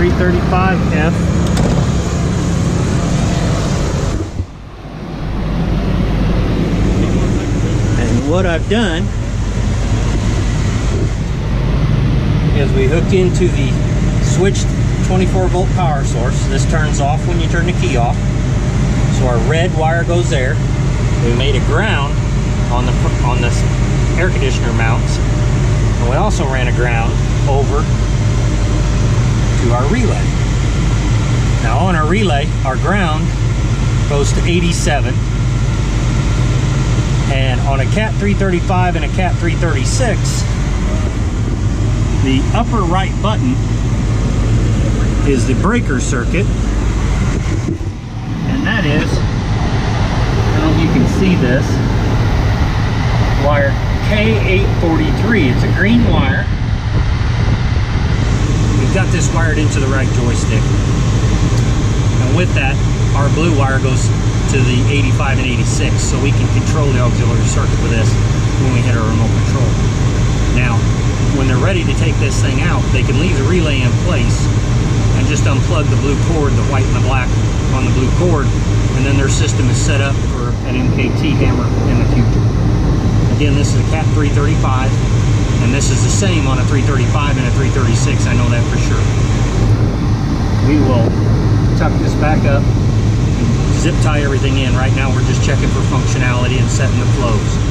335F. And what I've done is we hooked into the switched 24-volt power source. This turns off when you turn the key off. So our red wire goes there. We made a ground on the air conditioner mounts. And we also ran a ground over to our relay. Now on our relay, our ground goes to 87. And on a Cat 335 and a Cat 336, the upper right button is the breaker circuit. And that is, I don't know if you can see this, wire K843. It's a green wire. We've got this wired into the right joystick. And with that, our blue wire goes to the 85 and 86, so we can control the auxiliary circuit with this when we hit our remote control. Now, when they're ready to take this thing out, they can leave the relay in place and just unplug the blue cord, the white and the black on the blue cord, and then their system is set up for an MKT hammer in the future. Again, this is a Cat 335, and this is the same on a 335 and a 336, I know that for sure. We will tuck this back up and zip tie everything in. Right now we're just checking for functionality and setting the flows.